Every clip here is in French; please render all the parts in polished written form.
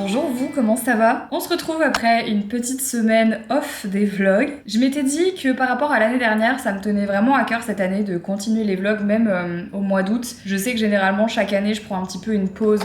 Bonjour vous, comment ça va? On se retrouve après une petite semaine off des vlogs. Je m'étais dit que par rapport à l'année dernière, ça me tenait vraiment à cœur cette année de continuer les vlogs même au mois d'août. Je sais que généralement chaque année je prends un petit peu une pause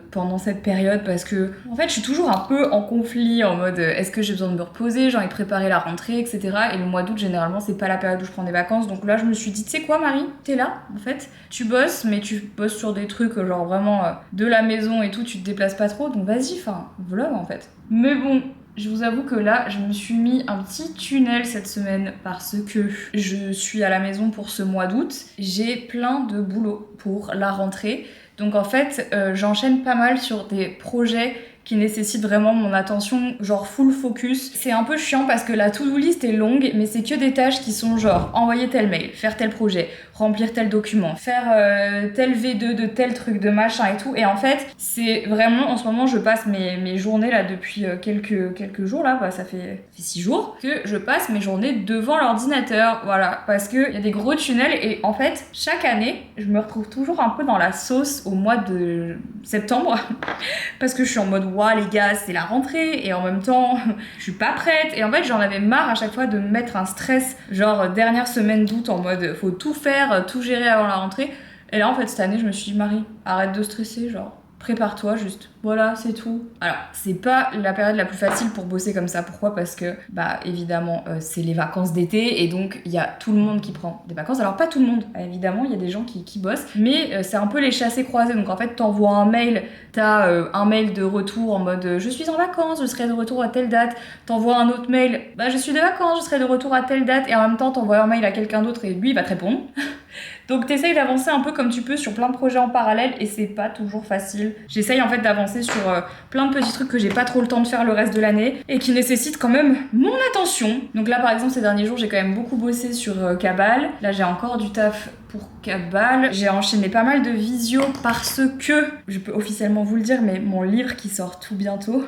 pendant cette période parce que en fait je suis toujours un peu en conflit en mode est-ce que j'ai besoin de me reposer, j'ai envie de préparer la rentrée, etc. Et le mois d'août généralement c'est pas la période où je prends des vacances, donc là je me suis dit tu sais quoi Marie, t'es là en fait, tu bosses mais tu bosses sur des trucs genre vraiment de la maison et tout, tu te déplaces pas trop, donc vas-y, enfin vlog en fait. Mais bon, je vous avoue que là, je me suis mis un petit tunnel cette semaine parce que je suis à la maison pour ce mois d'août. J'ai plein de boulot pour la rentrée. Donc en fait, j'enchaîne pas mal sur des projets qui nécessitent vraiment mon attention, genre full focus. C'est un peu chiant parce que la to-do list est longue, mais c'est que des tâches qui sont genre envoyer tel mail, faire tel projet, remplir tel document, faire tel V2 de tel truc, de machin et tout. Et en fait, c'est vraiment, en ce moment, je passe mes journées là depuis quelques jours là, bah, ça fait 6 jours, que je passe mes journées devant l'ordinateur, voilà, parce qu'il y a des gros tunnels et en fait, chaque année, je me retrouve toujours un peu dans la sauce au mois de septembre, parce que je suis en mode ouah les gars c'est la rentrée et en même temps je suis pas prête et en fait j'en avais marre à chaque fois de me mettre un stress genre dernière semaine d'août en mode faut tout faire, tout gérer avant la rentrée et là en fait cette année je me suis dit Marie arrête de stresser, genre prépare-toi juste, voilà c'est tout. Alors c'est pas la période la plus facile pour bosser comme ça, pourquoi? Parce que bah évidemment c'est les vacances d'été et donc il y a tout le monde qui prend des vacances, alors pas tout le monde évidemment, il y a des gens qui bossent, mais c'est un peu les chassés croisés, donc en fait t'envoies un mail, t'as un mail de retour en mode je suis en vacances, je serai de retour à telle date, t'envoies un autre mail, bah je suis de vacances, je serai de retour à telle date et en même temps t'envoies un mail à quelqu'un d'autre et lui il va te répondre. Donc t'essayes d'avancer un peu comme tu peux sur plein de projets en parallèle et c'est pas toujours facile. J'essaye en fait d'avancer sur plein de petits trucs que j'ai pas trop le temps de faire le reste de l'année et qui nécessitent quand même mon attention. Donc là par exemple ces derniers jours j'ai quand même beaucoup bossé sur Cabal. Là j'ai encore du taf pour Cabal. J'ai enchaîné pas mal de visio parce que, je peux officiellement vous le dire, mais mon livre qui sort tout bientôt.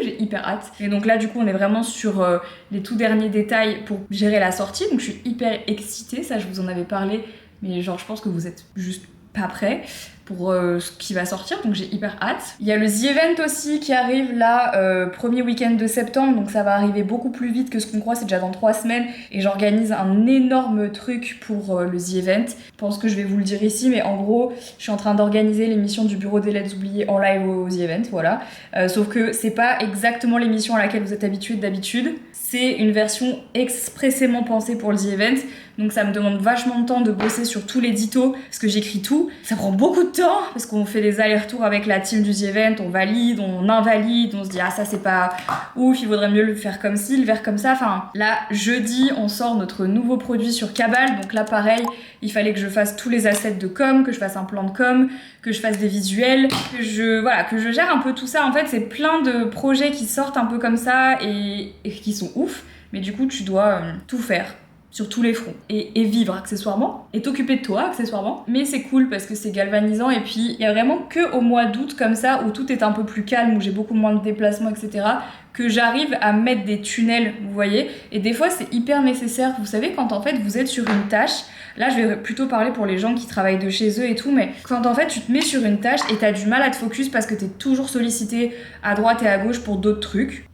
J'ai hyper hâte. Et donc là du coup on est vraiment sur les tout derniers détails pour gérer la sortie, donc je suis hyper excitée, ça je vous en avais parlé, mais genre je pense que vous êtes juste pas prêts pour ce qui va sortir, donc j'ai hyper hâte. Il y a le The Event aussi qui arrive là, premier week-end de septembre, donc ça va arriver beaucoup plus vite que ce qu'on croit, c'est déjà dans 3 semaines, et j'organise un énorme truc pour le The Event. Je pense que je vais vous le dire ici, mais en gros, je suis en train d'organiser l'émission du Bureau des Lettres oubliées en live au The Event, voilà. Sauf que c'est pas exactement l'émission à laquelle vous êtes habitués d'habitude, c'est une version expressément pensée pour le The Event, donc ça me demande vachement de temps de bosser sur tout l'édito, parce que j'écris tout. Ça prend beaucoup de temps, parce qu'on fait des allers-retours avec la team du The Event, on valide, on invalide, on se dit ah ça c'est pas ouf, il vaudrait mieux le faire comme ci, le faire comme ça. Enfin là, jeudi, on sort notre nouveau produit sur Cabal, donc là pareil, il fallait que je fasse tous les assets de com, que je fasse un plan de com, que je fasse des visuels, que je gère un peu tout ça. En fait, c'est plein de projets qui sortent un peu comme ça et qui sont ouf, mais du coup tu dois tout faire sur tous les fronts et vivre accessoirement et t'occuper de toi accessoirement, mais c'est cool parce que c'est galvanisant et puis il y a vraiment que au mois d'août comme ça où tout est un peu plus calme, où j'ai beaucoup moins de déplacements etc, que j'arrive à mettre des tunnels, vous voyez, et des fois c'est hyper nécessaire. Vous savez quand en fait vous êtes sur une tâche, là je vais plutôt parler pour les gens qui travaillent de chez eux et tout, mais quand en fait tu te mets sur une tâche et t'as du mal à te focus parce que t'es toujours sollicité à droite et à gauche pour d'autres trucs.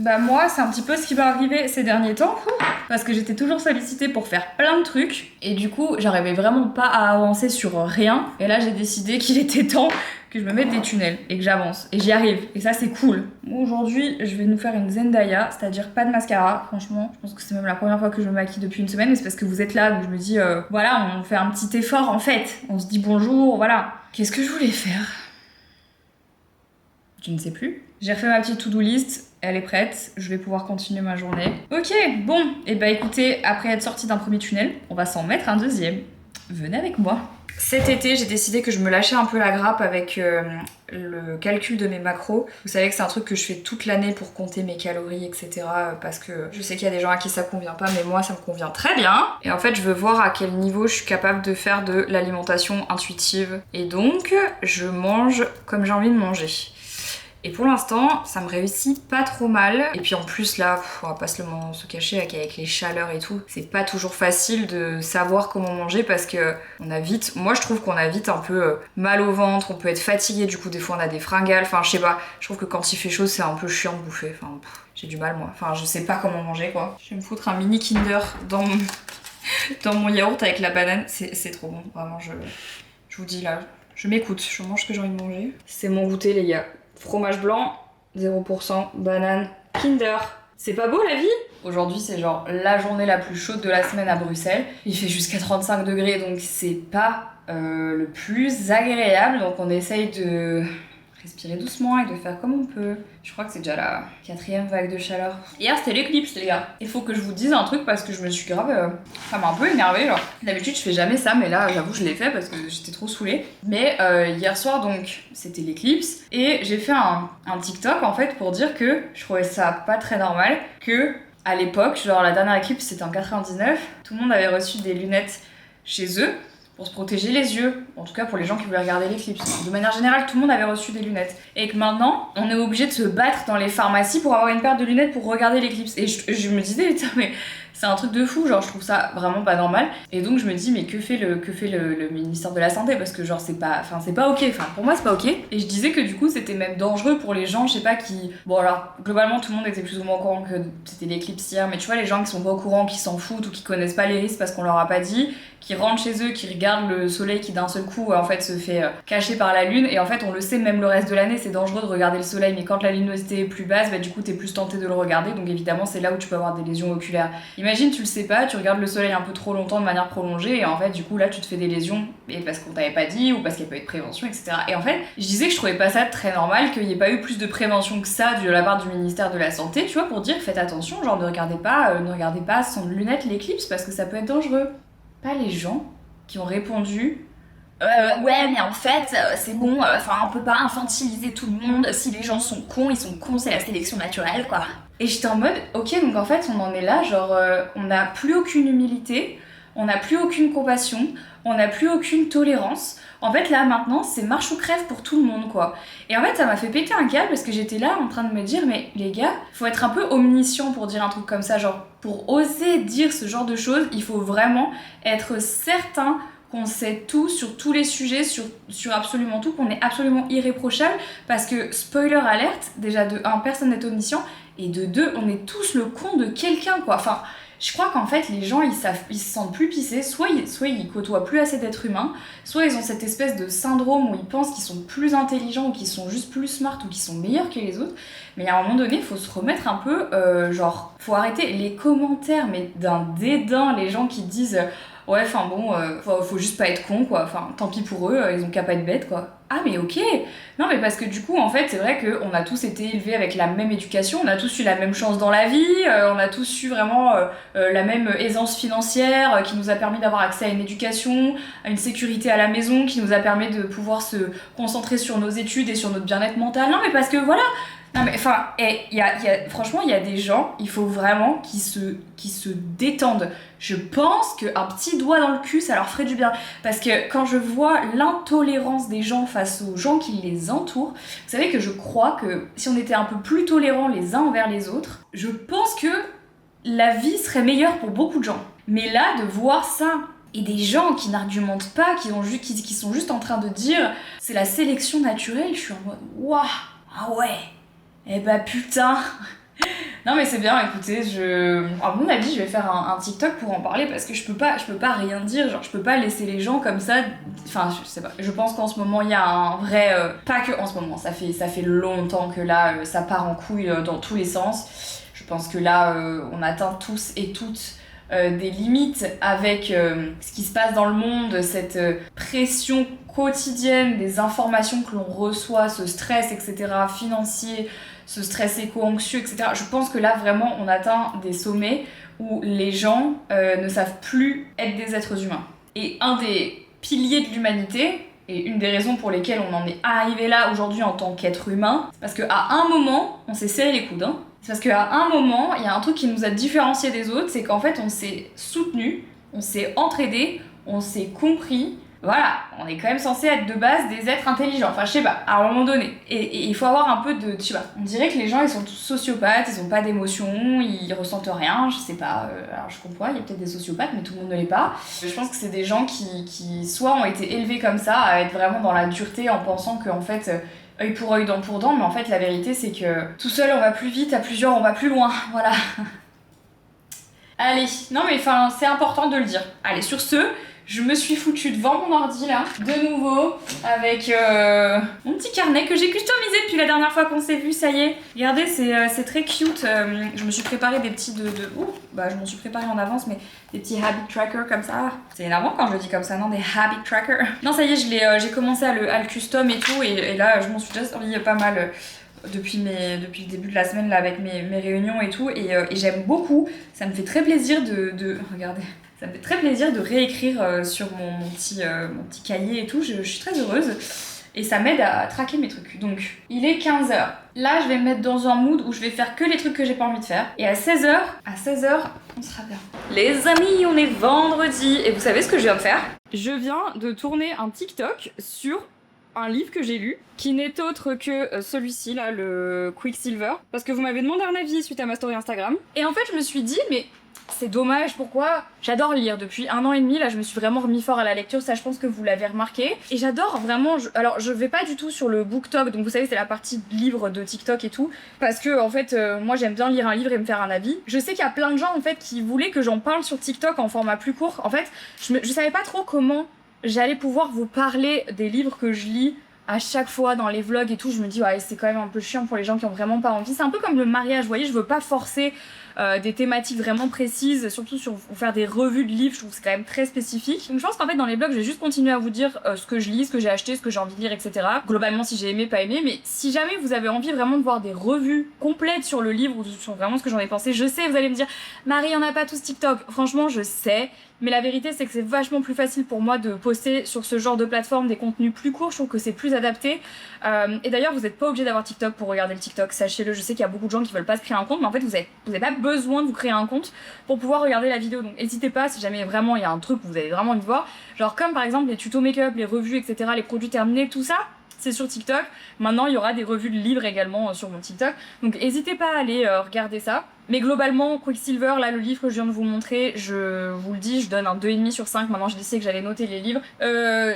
Bah moi c'est un petit peu ce qui va arriver ces derniers temps parce que j'étais toujours sollicitée pour faire plein de trucs et du coup j'arrivais vraiment pas à avancer sur rien et là j'ai décidé qu'il était temps que je me mette des tunnels et que j'avance et j'y arrive et ça c'est cool. Aujourd'hui je vais nous faire une Zendaya, c'est-à-dire pas de mascara, franchement je pense que c'est même la première fois que je me maquille depuis une semaine, mais c'est parce que vous êtes là donc je me dis voilà on fait un petit effort en fait, on se dit bonjour, voilà. Qu'est-ce que je voulais faire? Je ne sais plus. J'ai refait ma petite to-do list, elle est prête, je vais pouvoir continuer ma journée. Ok, bon, et bah écoutez, après être sortie d'un premier tunnel, on va s'en mettre un deuxième. Venez avec moi. Cet été, j'ai décidé que je me lâchais un peu la grappe avec le calcul de mes macros. Vous savez que c'est un truc que je fais toute l'année pour compter mes calories, etc. Parce que je sais qu'il y a des gens à qui ça convient pas, mais moi ça me convient très bien. Et en fait, je veux voir à quel niveau je suis capable de faire de l'alimentation intuitive. Et donc, je mange comme j'ai envie de manger. Et pour l'instant, ça me réussit pas trop mal. Et puis en plus là, on va pas se cacher avec les chaleurs et tout, c'est pas toujours facile de savoir comment manger parce que moi je trouve qu'on a vite un peu mal au ventre, on peut être fatigué, du coup des fois on a des fringales, enfin je sais pas, je trouve que quand il fait chaud c'est un peu chiant de bouffer, enfin j'ai du mal moi, enfin je sais pas comment manger quoi. Je vais me foutre un mini Kinder dans mon yaourt avec la banane, c'est trop bon, vraiment je vous dis là, je m'écoute, je mange ce que j'ai envie de manger. C'est mon goûter les gars. Fromage blanc, 0%, banane, Kinder. C'est pas beau la vie? Aujourd'hui c'est genre la journée la plus chaude de la semaine à Bruxelles. Il fait jusqu'à 35 degrés donc c'est pas le plus agréable. Donc on essaye de respirer doucement et de faire comme on peut. Je crois que c'est déjà la 4e vague de chaleur. Hier c'était l'éclipse les gars. Il faut que je vous dise un truc parce que je me suis grave... ça m'a un peu énervée genre. D'habitude je fais jamais ça mais là j'avoue je l'ai fait parce que j'étais trop saoulée. Mais hier soir donc c'était l'éclipse et j'ai fait un TikTok en fait pour dire que je trouvais ça pas très normal que à l'époque, genre la dernière éclipse c'était en 99, tout le monde avait reçu des lunettes chez eux pour se protéger les yeux, en tout cas pour les gens qui voulaient regarder l'éclipse. De manière générale, tout le monde avait reçu des lunettes. Et que maintenant, on est obligé de se battre dans les pharmacies pour avoir une paire de lunettes pour regarder l'éclipse. Et je me disais, putain, mais c'est un truc de fou, genre je trouve ça vraiment pas normal. Et donc je me dis, mais que fait le ministère de la Santé? Parce que genre c'est pas ok, enfin pour moi c'est pas ok. Et je disais que du coup c'était même dangereux pour les gens, je sais pas qui... Bon alors, globalement tout le monde était plus ou moins au courant que c'était l'éclipse hier, mais tu vois les gens qui sont pas au courant, qui s'en foutent ou qui connaissent pas les risques parce qu'on leur a pas dit, qui rentrent chez eux, qui regardent le soleil qui d'un seul coup en fait se fait cacher par la lune, et en fait on le sait même le reste de l'année c'est dangereux de regarder le soleil, mais quand la luminosité est plus basse, bah du coup t'es plus tenté de le regarder, donc évidemment c'est là où tu peux avoir des lésions oculaires. Imagine tu le sais pas, tu regardes le soleil un peu trop longtemps de manière prolongée et en fait du coup là tu te fais des lésions, et parce qu'on t'avait pas dit ou parce qu'il n'y a pas eu de prévention, etc. Et en fait je disais que je trouvais pas ça très normal qu'il n'y ait pas eu plus de prévention que ça de la part du ministère de la Santé, tu vois, pour dire faites attention, genre ne regardez pas sans lunettes l'éclipse parce que ça peut être dangereux. Pas les gens qui ont répondu ouais mais en fait c'est bon, on peut pas infantiliser tout le monde, si les gens sont cons, c'est la sélection naturelle quoi. Et j'étais en mode ok, donc en fait on en est là, genre on n'a plus aucune humilité, on n'a plus aucune compassion, on n'a plus aucune tolérance. En fait là maintenant c'est marche ou crève pour tout le monde quoi. Et en fait ça m'a fait péter un câble parce que j'étais là en train de me dire mais les gars, faut être un peu omniscient pour dire un truc comme ça, genre pour oser dire ce genre de choses, il faut vraiment être certain qu'on sait tout sur tous les sujets, sur absolument tout, qu'on est absolument irréprochable, parce que, spoiler alerte, déjà de 1, personne n'est omniscient, et de 2, on est tous le con de quelqu'un, quoi. Enfin, je crois qu'en fait, les gens, ils se sentent plus pissés, soit ils côtoient plus assez d'êtres humains, soit ils ont cette espèce de syndrome où ils pensent qu'ils sont plus intelligents, ou qu'ils sont juste plus smart, ou qu'ils sont meilleurs que les autres, mais à un moment donné, il faut se remettre un peu, faut arrêter les commentaires, mais d'un dédain, les gens qui disent... Ouais, faut juste pas être con, quoi. Enfin, tant pis pour eux, ils ont qu'à pas être bêtes, quoi. Ah, mais ok. Non, mais parce que du coup, en fait, c'est vrai qu'on a tous été élevés avec la même éducation, on a tous eu la même chance dans la vie, on a tous eu vraiment la même aisance financière qui nous a permis d'avoir accès à une éducation, à une sécurité à la maison, qui nous a permis de pouvoir se concentrer sur nos études et sur notre bien-être mental. Non, mais parce que voilà. Non mais enfin, franchement il y a des gens, il faut vraiment qui se détendent. Je pense qu'un petit doigt dans le cul ça leur ferait du bien, parce que quand je vois l'intolérance des gens face aux gens qui les entourent, vous savez que je crois que si on était un peu plus tolérants les uns envers les autres, je pense que la vie serait meilleure pour beaucoup de gens. Mais là de voir ça et des gens qui n'argumentent pas, qui sont juste en train de dire c'est la sélection naturelle, je suis en mode waouh, ah ouais. Eh bah putain. Non mais c'est bien, écoutez, à mon avis je vais faire un TikTok pour en parler parce que je peux pas rien dire, genre je peux pas laisser les gens comme ça, enfin je sais pas, je pense qu'en ce moment il y a un vrai, pas que en ce moment, ça fait longtemps que là ça part en couille dans tous les sens, je pense que là on atteint tous et toutes des limites avec ce qui se passe dans le monde, cette pression quotidienne des informations que l'on reçoit, ce stress, etc., financier, ce stress éco-anxieux, etc. Je pense que là, vraiment, on atteint des sommets où les gens ne savent plus être des êtres humains. Et un des piliers de l'humanité, et une des raisons pour lesquelles on en est arrivé là aujourd'hui en tant qu'être humain, c'est parce qu'à un moment, on s'est serré les coudes, hein. C'est parce qu'à un moment, il y a un truc qui nous a différenciés des autres, c'est qu'en fait, on s'est soutenus, on s'est entraidés, on s'est compris, Voilà, on est quand même censé être de base des êtres intelligents, enfin je sais pas, à un moment donné. Et il faut avoir un peu de, je sais pas, on dirait que les gens ils sont tous sociopathes, ils ont pas d'émotions, ils ressentent rien, je sais pas, alors je comprends, il y a peut-être des sociopathes mais tout le monde ne l'est pas. Je pense que c'est des gens qui soit ont été élevés comme ça, à être vraiment dans la dureté en pensant qu'en fait... œil pour œil, dent pour dent, mais en fait la vérité c'est que tout seul on va plus vite, à plusieurs on va plus loin, voilà. Allez, non mais enfin c'est important de le dire. Allez, sur ce, je me suis foutue devant mon ordi là, de nouveau, avec mon petit carnet que j'ai customisé depuis la dernière fois qu'on s'est vu, ça y est. Regardez, c'est très cute. Je me suis préparé des petits je m'en suis préparé en avance, mais des petits habit trackers comme ça. C'est énervant quand je le dis comme ça, non, des habit trackers. Non, ça y est, j'ai commencé à le custom et tout, et là, je m'en suis déjà servi pas mal. Depuis le début de la semaine là, avec mes réunions et tout, et j'aime beaucoup. Ça me fait très plaisir regardez, ça me fait très plaisir de réécrire sur mon petit cahier et tout. Je suis très heureuse et ça m'aide à traquer mes trucs. Donc il est 15h. Là je vais me mettre dans un mood où je vais faire que les trucs que j'ai pas envie de faire, et à 16h on sera bien. Les amis, on est vendredi et vous savez ce que je viens de faire? Je viens de tourner un TikTok sur un livre que j'ai lu, qui n'est autre que celui-ci là, le Quicksilver, parce que vous m'avez demandé un avis suite à ma story Instagram. Et en fait je me suis dit, mais c'est dommage, pourquoi? J'adore lire depuis 1 an et demi, là je me suis vraiment remis fort à la lecture, ça je pense que vous l'avez remarqué. Et j'adore vraiment, alors je vais pas du tout sur le BookTok, donc vous savez c'est la partie livre de TikTok et tout, parce que en fait moi j'aime bien lire un livre et me faire un avis. Je sais qu'il y a plein de gens en fait qui voulaient que j'en parle sur TikTok en format plus court. En fait je savais pas trop comment j'allais pouvoir vous parler des livres que je lis à chaque fois dans les vlogs et tout. Je me dis ouais, c'est quand même un peu chiant pour les gens qui ont vraiment pas envie. C'est un peu comme le mariage, vous voyez, je veux pas forcer des thématiques vraiment précises, surtout sur faire des revues de livres, je trouve que c'est quand même très spécifique. Donc je pense qu'en fait dans les vlogs je vais juste continuer à vous dire ce que je lis, ce que j'ai acheté, ce que j'ai envie de lire, etc. Globalement si j'ai aimé, pas aimé, mais si jamais vous avez envie vraiment de voir des revues complètes sur le livre ou sur vraiment ce que j'en ai pensé, je sais, vous allez me dire Marie, on n'a pas tous TikTok. Franchement je sais, mais la vérité c'est que c'est vachement plus facile pour moi de poster sur ce genre de plateforme des contenus plus courts, je trouve que c'est plus adapté. Et d'ailleurs vous n'êtes pas obligé d'avoir TikTok pour regarder le TikTok, sachez-le. Je sais qu'il y a beaucoup de gens qui veulent pas se créer un compte, mais en fait vous avez pas besoin de vous créer un compte pour pouvoir regarder la vidéo, donc n'hésitez pas si jamais vraiment il y a un truc que vous avez vraiment envie de voir, genre comme par exemple les tutos make-up, les revues, etc., les produits terminés, tout ça c'est sur TikTok. Maintenant il y aura des revues de livres également sur mon TikTok, donc n'hésitez pas à aller regarder ça. Mais globalement Quicksilver, là le livre que je viens de vous montrer, je vous le dis, je donne un 2,5 sur 5. Maintenant j'ai décidé que j'allais noter les livres.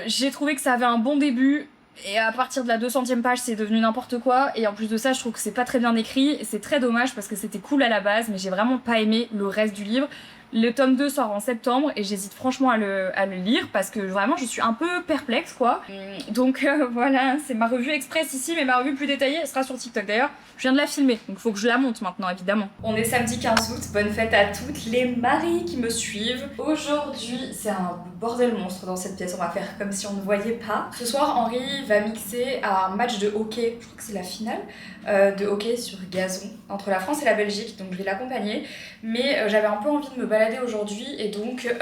J'ai trouvé que ça avait un bon début, et à partir de la 200e page c'est devenu n'importe quoi, et en plus de ça je trouve que c'est pas très bien écrit, et c'est très dommage parce que c'était cool à la base, mais j'ai vraiment pas aimé le reste du livre. Le tome 2 sort en septembre et j'hésite franchement à le lire parce que vraiment je suis un peu perplexe quoi. Donc voilà, c'est ma revue express ici, mais ma revue plus détaillée elle sera sur TikTok. D'ailleurs je viens de la filmer, donc faut que je la monte maintenant évidemment. On est samedi 15 août, bonne fête à toutes les Maries qui me suivent. Aujourd'hui c'est un bordel monstre dans cette pièce, on va faire comme si on ne voyait pas. Ce soir Henri va mixer à un match de hockey, je crois que c'est la finale de hockey sur gazon entre la France et la Belgique, donc je vais l'accompagner. Mais j'avais un peu envie de me balader aujourd'hui et donc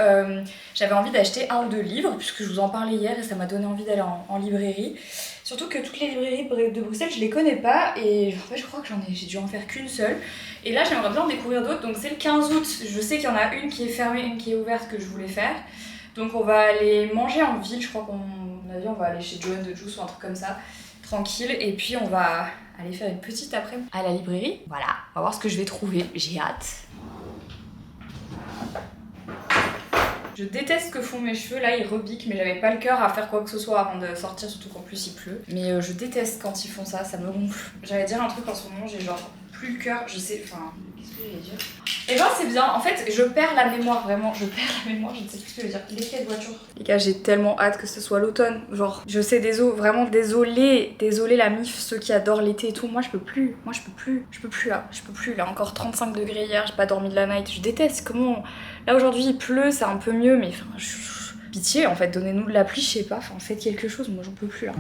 j'avais envie d'acheter 1 ou 2 livres puisque je vous en parlais hier et ça m'a donné envie d'aller en librairie. Surtout que toutes les librairies de Bruxelles je les connais pas, et en fait je crois que j'ai dû en faire qu'une seule. Et là j'aimerais bien en découvrir d'autres, donc c'est le 15 août, je sais qu'il y en a une qui est fermée, une qui est ouverte que je voulais faire. Donc on va aller manger en ville, je crois qu'on a dit on va aller chez Joanne de Juice ou un truc comme ça, tranquille, et puis on va aller faire une petite après-midi à la librairie. Voilà, on va voir ce que je vais trouver, j'ai hâte. Je déteste ce que font mes cheveux, là ils rebiquent, mais j'avais pas le cœur à faire quoi que ce soit avant de sortir, surtout qu'en plus il pleut. Mais je déteste quand ils font ça, ça me gonfle. J'allais dire un truc en ce moment, j'ai genre plus le cœur, je sais, enfin, qu'est-ce que j'allais dire? Et ben c'est bien, en fait je perds la mémoire, vraiment, je perds la mémoire, je ne sais plus ce que je veux dire. Les clés de voiture. Les gars, j'ai tellement hâte que ce soit l'automne, genre, je sais, vraiment désolé la mif, ceux qui adorent l'été et tout, moi je peux plus là, encore 35 degrés hier, j'ai pas dormi de la night, je déteste, comment... Là aujourd'hui il pleut, c'est un peu mieux, mais enfin, pitié en fait, donnez-nous de la pluie, je sais pas, enfin faites quelque chose, moi j'en peux plus là.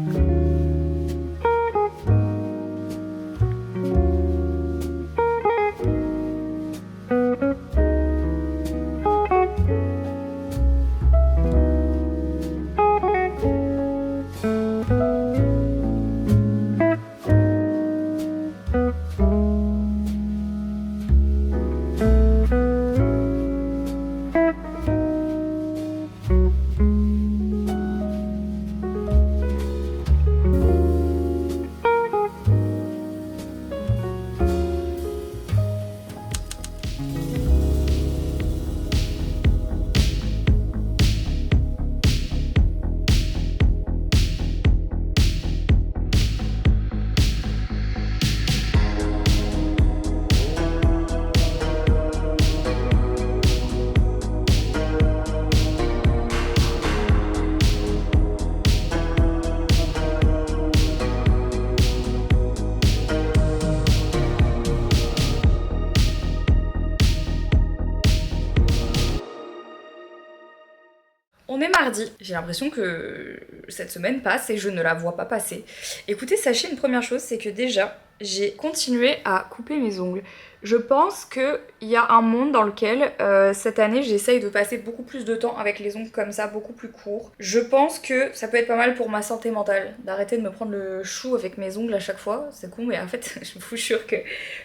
On est mardi. J'ai l'impression que cette semaine passe et je ne la vois pas passer. Écoutez, sachez une première chose, c'est que déjà, j'ai continué à couper mes ongles. Je pense qu'il y a un monde dans lequel cette année j'essaye de passer beaucoup plus de temps avec les ongles comme ça, beaucoup plus courts. Je pense que ça peut être pas mal pour ma santé mentale, d'arrêter de me prendre le chou avec mes ongles à chaque fois. C'est con, mais en fait je vous jure que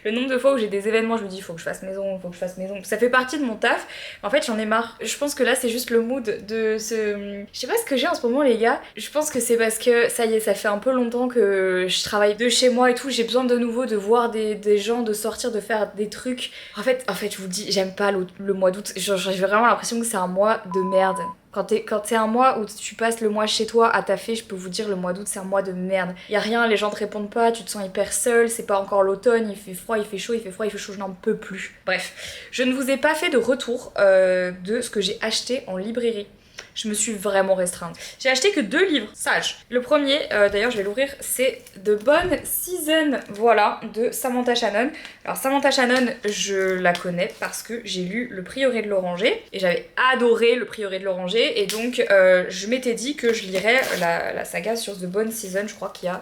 le nombre de fois où j'ai des événements, je me dis faut que je fasse mes ongles, faut que je fasse mes ongles. Ça fait partie de mon taf. En fait j'en ai marre. Je pense que là c'est juste le mood de ce... Je sais pas ce que j'ai en ce moment les gars. Je pense que c'est parce que ça y est, ça fait un peu longtemps que je travaille de chez moi et tout. J'ai besoin de nouveau de voir des gens, de sortir, de faire des trucs. En fait, je vous dis, j'aime pas le mois d'août. J'ai vraiment l'impression que c'est un mois de merde. Quand c'est un mois où tu passes le mois chez toi à taffer, je peux vous dire, le mois d'août, c'est un mois de merde. Y a rien, les gens te répondent pas, tu te sens hyper seul, c'est pas encore l'automne, il fait froid, il fait chaud, il fait froid, il fait chaud, je n'en peux plus. Bref, je ne vous ai pas fait de retour de ce que j'ai acheté en librairie. Je me suis vraiment restreinte. J'ai acheté que 2 livres sages. Le premier, d'ailleurs je vais l'ouvrir, c'est The Bonne Season, voilà, de Samantha Shannon. Alors Samantha Shannon, je la connais parce que j'ai lu Le Prieuré de l'Oranger et j'avais adoré Le Prieuré de l'Oranger et donc je m'étais dit que je lirais la saga sur The Bonne Season, je crois qu'il y a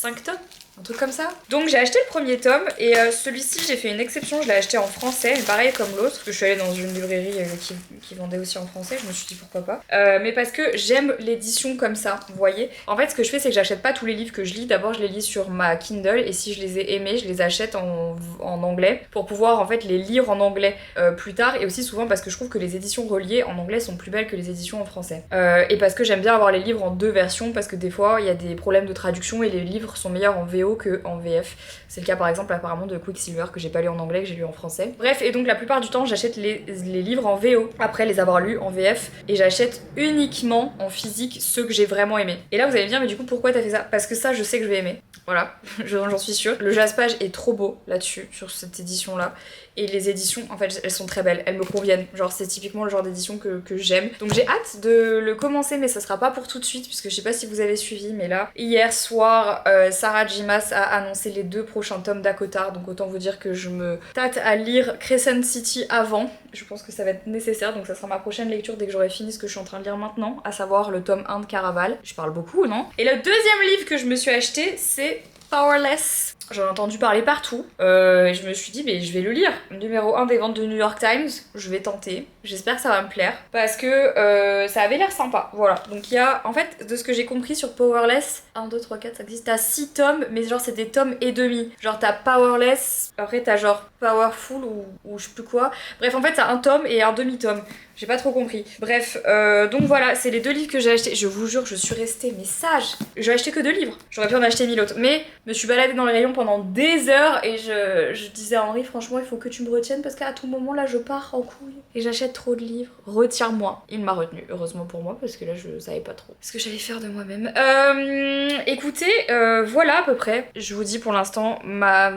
5 tomes. Un truc comme ça. Donc j'ai acheté le premier tome et celui-ci j'ai fait une exception, je l'ai acheté en français, pareil comme l'autre, parce que je suis allée dans une librairie qui vendait aussi en français, je me suis dit pourquoi pas. Mais parce que j'aime l'édition comme ça, vous voyez. En fait ce que je fais c'est que j'achète pas tous les livres que je lis, d'abord je les lis sur ma Kindle et si je les ai aimés, je les achète en anglais pour pouvoir en fait les lire en anglais plus tard et aussi souvent parce que je trouve que les éditions reliées en anglais sont plus belles que les éditions en français. Et parce que j'aime bien avoir les livres en 2 versions parce que des fois il y a des problèmes de traduction et les livres sont meilleurs en VO que en VF. C'est le cas par exemple apparemment de Quicksilver que j'ai pas lu en anglais, que j'ai lu en français. Bref, et donc la plupart du temps j'achète les livres en VO après les avoir lus en VF et j'achète uniquement en physique ceux que j'ai vraiment aimés. Et là vous allez me dire mais du coup pourquoi t'as fait ça? Parce que ça je sais que je vais aimer. Voilà, j'en suis sûre. Le jaspage est trop beau là-dessus, sur cette édition là. Et les éditions, en fait, elles sont très belles, elles me conviennent. Genre, c'est typiquement le genre d'édition que j'aime. Donc j'ai hâte de le commencer, mais ça sera pas pour tout de suite, puisque je sais pas si vous avez suivi, mais là, hier soir, Sarah J. Maas a annoncé les 2 prochains tomes d'Akotar, donc autant vous dire que je me tâte à lire Crescent City avant. Je pense que ça va être nécessaire, donc ça sera ma prochaine lecture dès que j'aurai fini ce que je suis en train de lire maintenant, à savoir le tome 1 de Caraval. Je parle beaucoup, non? Et le deuxième livre que je me suis acheté, c'est Powerless. J'en ai entendu parler partout et je me suis dit mais je vais le lire. Numéro 1 des ventes de New York Times, je vais tenter. J'espère que ça va me plaire parce que ça avait l'air sympa. Voilà, donc il y a en fait de ce que j'ai compris sur Powerless, 1, 2, 3, 4, 5, 6, t'as 6 tomes mais genre c'est des tomes et demi. Genre t'as Powerless, après t'as genre Powerful ou je sais plus quoi. Bref en fait t'as un tome et un demi-tome. J'ai pas trop compris. Bref, donc voilà, c'est les 2 livres que j'ai achetés. Je vous jure, je suis restée mais sage. J'ai acheté que 2 livres. J'aurais pu en acheter 1000 autres. Mais je me suis baladée dans les rayons pendant des heures et je disais à Henri, franchement, il faut que tu me retiennes parce qu'à tout moment là, je pars en couille et j'achète trop de livres. Retiens-moi. Il m'a retenu, heureusement pour moi, parce que là, je savais pas trop ce que j'allais faire de moi-même. Écoutez, voilà à peu près. Je vous dis pour l'instant, ma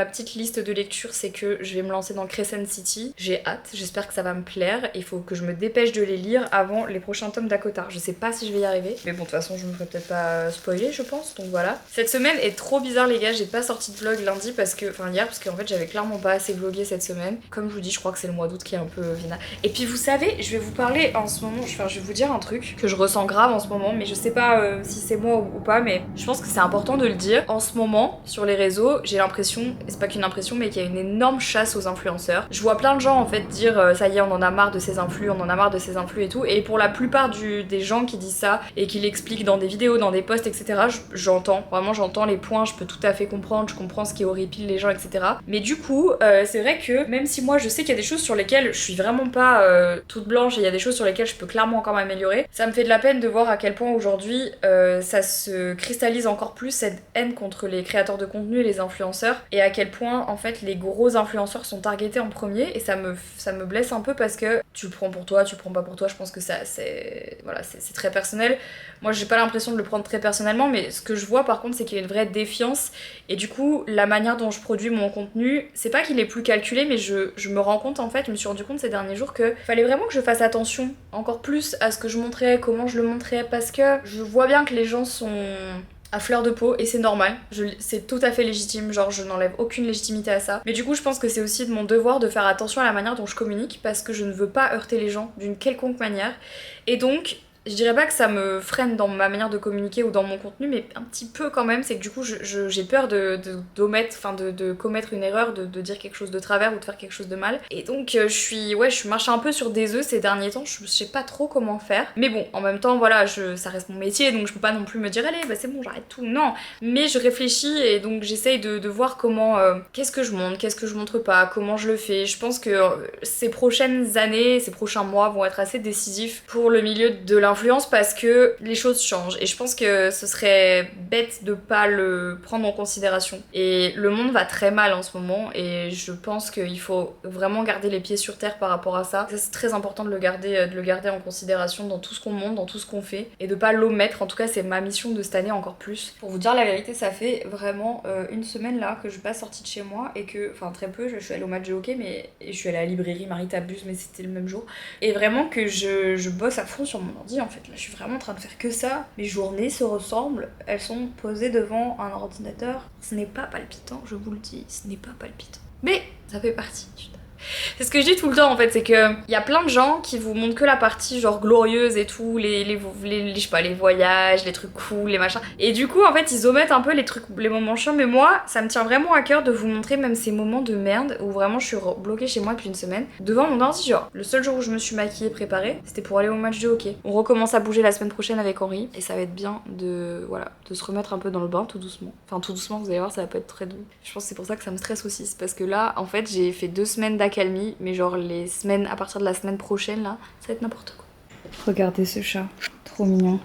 petite liste de lecture, c'est que je vais me lancer dans Crescent City. J'ai hâte, j'espère que ça va me plaire. Il faut que je me dépêche de les lire avant les prochains tomes d'Akotar. Je sais pas si je vais y arriver, mais bon, de toute façon, je me ferai peut-être pas spoiler, je pense, donc voilà. Cette semaine est trop bizarre, les gars, j'ai pas sorti de vlog lundi parce que, enfin hier, parce qu'en fait, j'avais clairement pas assez vlogué cette semaine. Comme je vous dis, je crois que c'est le mois d'août qui est un peu vina. Et puis, vous savez, je vais vous parler en ce moment, je vais vous dire un truc que je ressens grave en ce moment, mais je sais pas si c'est moi ou pas, mais je pense que c'est important de le dire. En ce moment, sur les réseaux, j'ai l'impression, et c'est pas qu'une impression, mais qu'il y a une énorme chasse aux influenceurs. Je vois plein de gens en fait dire ça y est, on en a marre de ces influx, on en a marre de ces influx et tout. Et pour la plupart des gens qui disent ça et qui l'expliquent dans des vidéos, dans des posts, etc., j'entends, vraiment j'entends les points, je peux tout à fait comprendre, je comprends ce qui horripile les gens, etc. Mais du coup, c'est vrai que même si moi je sais qu'il y a des choses sur lesquelles je suis vraiment pas toute blanche et il y a des choses sur lesquelles je peux clairement encore m'améliorer, ça me fait de la peine de voir à quel point aujourd'hui ça se cristallise encore plus cette haine contre les créateurs de contenu et les influenceurs et à quel point en fait les gros influenceurs sont targetés en premier et ça me blesse un peu parce que tu le prends pour toi, tu le prends pas pour toi, je pense que ça c'est très personnel. Moi j'ai pas l'impression de le prendre très personnellement, mais ce que je vois par contre c'est qu'il y a une vraie défiance et du coup la manière dont je produis mon contenu, c'est pas qu'il est plus calculé, mais je me rends compte en fait, je me suis rendu compte ces derniers jours que fallait vraiment que je fasse attention encore plus à ce que je montrais, comment je le montrais, parce que je vois bien que les gens sont à fleur de peau et c'est normal, c'est tout à fait légitime, genre je n'enlève aucune légitimité à ça. Mais du coup je pense que c'est aussi de mon devoir de faire attention à la manière dont je communique parce que je ne veux pas heurter les gens d'une quelconque manière. Et donc je dirais pas que ça me freine dans ma manière de communiquer ou dans mon contenu, mais un petit peu quand même, c'est que du coup j'ai peur de commettre une erreur, de dire quelque chose de travers ou de faire quelque chose de mal. Et donc je suis marchée un peu sur des œufs ces derniers temps, je sais pas trop comment faire. Mais bon, en même temps, voilà, ça reste mon métier, donc je peux pas non plus me dire allez, bah c'est bon, j'arrête tout. Non, mais je réfléchis et donc j'essaye de voir comment, qu'est-ce que je montre, qu'est-ce que je montre pas, comment je le fais. Je pense que ces prochaines années, ces prochains mois vont être assez décisifs pour le milieu de l'influence parce que les choses changent et je pense que ce serait bête de pas le prendre en considération. Et le monde va très mal en ce moment et je pense qu'il faut vraiment garder les pieds sur terre par rapport à ça. Ça c'est très important de le garder en considération dans tout ce qu'on montre, dans tout ce qu'on fait et de pas l'omettre. En tout cas c'est ma mission de cette année encore plus. Pour vous dire la vérité, ça fait vraiment une semaine là que je suis pas sortie de chez moi et que, enfin très peu, je suis allée au match de hockey mais je suis allée à la librairie Marie t'abuse mais c'était le même jour. Et vraiment que je bosse à fond sur mon ordi en fait. Là je suis vraiment en train de faire que ça. Mes journées se ressemblent, elles sont posées devant un ordinateur. Ce n'est pas palpitant, je vous le dis, ce n'est pas palpitant. Mais ça fait partie du taf. C'est ce que je dis tout le temps en fait, c'est que il y a plein de gens qui vous montrent que la partie genre glorieuse et tout, je sais pas, les voyages, les trucs cool, les machins. Et du coup en fait ils omettent un peu les moments chiants, mais moi ça me tient vraiment à cœur de vous montrer même ces moments de merde où vraiment je suis bloquée chez moi depuis une semaine devant mon ordi. Genre le seul jour où je me suis maquillée, préparée, c'était pour aller au match de hockey. On recommence à bouger la semaine prochaine avec Henri et ça va être bien de se remettre un peu dans le bain tout doucement. Enfin tout doucement, vous allez voir, ça va pas être très doux. Je pense que c'est pour ça que ça me stresse aussi, c'est parce que là en fait j'ai fait 2 semaines d'accalmie, mais genre les semaines, à partir de la semaine prochaine là, ça va être n'importe quoi. Regardez ce chat, trop mignon.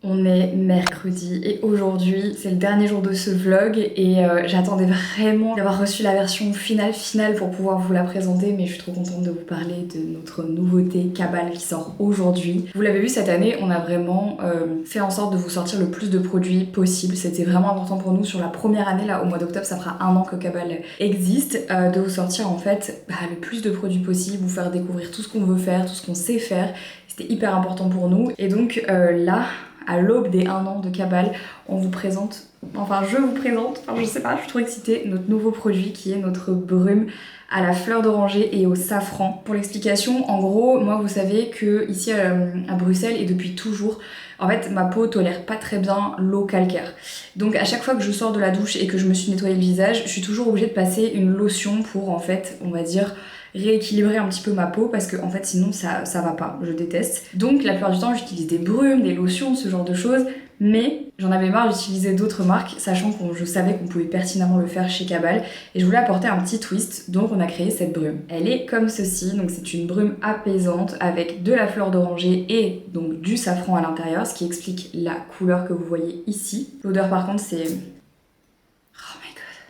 On est mercredi et aujourd'hui c'est le dernier jour de ce vlog et j'attendais vraiment d'avoir reçu la version finale pour pouvoir vous la présenter, mais je suis trop contente de vous parler de notre nouveauté Cabal qui sort aujourd'hui. Vous l'avez vu, cette année on a vraiment fait en sorte de vous sortir le plus de produits possible. C'était vraiment important pour nous sur la première année, là au mois d'octobre ça fera 1 an que Cabal existe, de vous sortir en fait le plus de produits possible, vous faire découvrir tout ce qu'on veut faire, tout ce qu'on sait faire. C'était hyper important pour nous et donc là, à l'aube des 1 an de Cabal, je vous présente, je sais pas, je suis trop excitée, notre nouveau produit qui est notre brume à la fleur d'oranger et au safran. Pour l'explication, en gros, moi vous savez que ici à Bruxelles et depuis toujours, en fait ma peau tolère pas très bien l'eau calcaire. Donc à chaque fois que je sors de la douche et que je me suis nettoyé le visage, je suis toujours obligée de passer une lotion pour en fait, on va dire, rééquilibrer un petit peu ma peau parce que en fait sinon ça va pas, je déteste. Donc la plupart du temps j'utilise des brumes, des lotions, ce genre de choses, mais j'en avais marre d'utiliser d'autres marques, sachant que je savais qu'on pouvait pertinemment le faire chez Cabal et je voulais apporter un petit twist, donc on a créé cette brume. Elle est comme ceci, donc c'est une brume apaisante avec de la fleur d'oranger et donc du safran à l'intérieur, ce qui explique la couleur que vous voyez ici. L'odeur par contre c'est...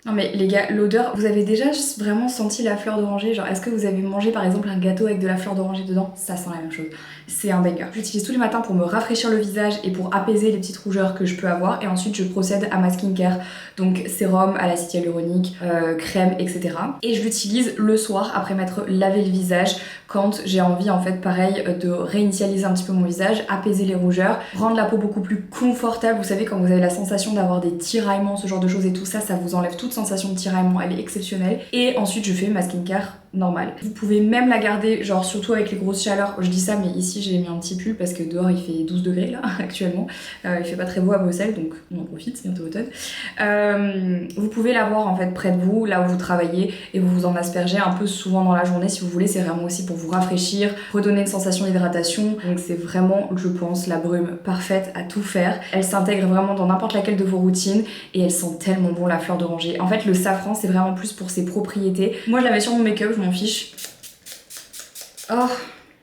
Non mais les gars, l'odeur, vous avez déjà vraiment senti la fleur d'oranger? Genre est-ce que vous avez mangé par exemple un gâteau avec de la fleur d'oranger dedans? Ça sent la même chose. C'est un banger. J'utilise tous les matins pour me rafraîchir le visage et pour apaiser les petites rougeurs que je peux avoir. Et ensuite je procède à ma skincare, donc sérum à l'acide hyaluronique, crème, etc. Et je l'utilise le soir après m'être lavé le visage quand j'ai envie en fait pareil de réinitialiser un petit peu mon visage, apaiser les rougeurs, rendre la peau beaucoup plus confortable. Vous savez quand vous avez la sensation d'avoir des tiraillements, ce genre de choses et tout ça, ça vous enlève toute sensation de tiraillement, elle est exceptionnelle. Et ensuite je fais ma skincare normale. Vous pouvez même la garder, genre surtout avec les grosses chaleurs, je dis ça mais ici j'ai mis un petit pull parce que dehors il fait 12 degrés là actuellement, il fait pas très beau à Bruxelles donc on en profite, c'est bientôt automne. Vous pouvez l'avoir en fait près de vous, là où vous travaillez et vous vous en aspergez un peu souvent dans la journée si vous voulez, c'est vraiment aussi pour vous rafraîchir, redonner une sensation d'hydratation, donc c'est vraiment je pense la brume parfaite à tout faire. Elle s'intègre vraiment dans n'importe laquelle de vos routines et elle sent tellement bon la fleur d'oranger. En fait le safran c'est vraiment plus pour ses propriétés. Moi je la mets sur mon make-up, je m'en fiche. Oh,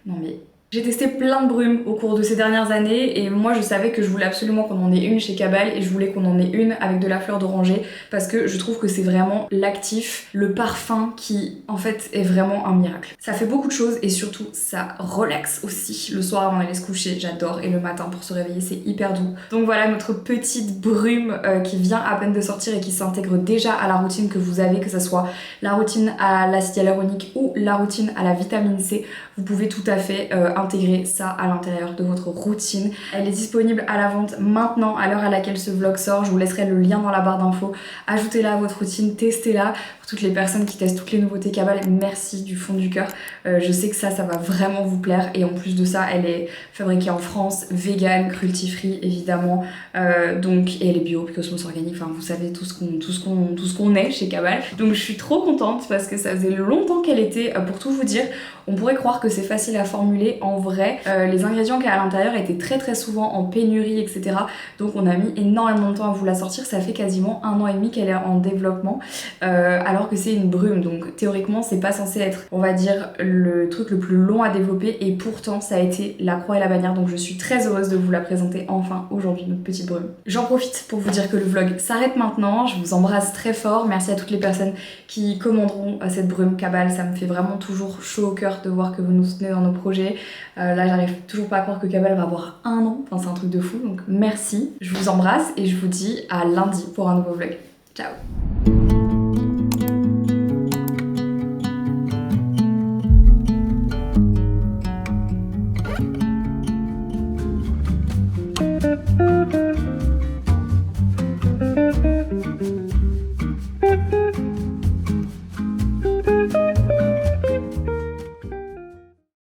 non mais... J'ai testé plein de brumes au cours de ces dernières années et moi je savais que je voulais absolument qu'on en ait une chez Cabal et je voulais qu'on en ait une avec de la fleur d'oranger parce que je trouve que c'est vraiment l'actif, le parfum qui en fait est vraiment un miracle. Ça fait beaucoup de choses et surtout ça relaxe aussi le soir avant d'aller se coucher, j'adore, et le matin pour se réveiller c'est hyper doux. Donc voilà notre petite brume qui vient à peine de sortir et qui s'intègre déjà à la routine que vous avez, que ça soit la routine à l'acide hyaluronique ou la routine à la vitamine C. Vous pouvez tout à fait intégrer ça à l'intérieur de votre routine. Elle est disponible à la vente maintenant, à l'heure à laquelle ce vlog sort. Je vous laisserai le lien dans la barre d'infos. Ajoutez-la à votre routine, testez-la. Pour toutes les personnes qui testent toutes les nouveautés Cabal, merci du fond du cœur. Je sais que ça va vraiment vous plaire. Et en plus de ça, elle est fabriquée en France, vegan, cruelty-free évidemment. Donc, et elle est bio, Cosmos organique. Enfin, vous savez tout ce qu'on est chez Cabal. Donc, je suis trop contente parce que ça faisait longtemps qu'elle était. Pour tout vous dire, on pourrait croire que c'est facile à formuler. En vrai, les ingrédients qu'il y a à l'intérieur étaient très souvent en pénurie, etc. Donc, on a mis énormément de temps à vous la sortir. Ça fait quasiment 1 an et demi qu'elle est en développement, alors que c'est une brume. Donc, théoriquement, c'est pas censé être, on va dire, le truc le plus long à développer. Et pourtant, ça a été la croix et la bannière. Donc, je suis très heureuse de vous la présenter enfin aujourd'hui, notre petite brume. J'en profite pour vous dire que le vlog s'arrête maintenant. Je vous embrasse très fort. Merci à toutes les personnes qui commanderont cette brume Cabal. Ça me fait vraiment toujours chaud au cœur de voir que vous nous soutenez dans nos projets. Là, j'arrive toujours pas à croire que Cabal va avoir 1 an. Enfin, c'est un truc de fou. Donc, merci. Je vous embrasse et je vous dis à lundi pour un nouveau vlog. Ciao!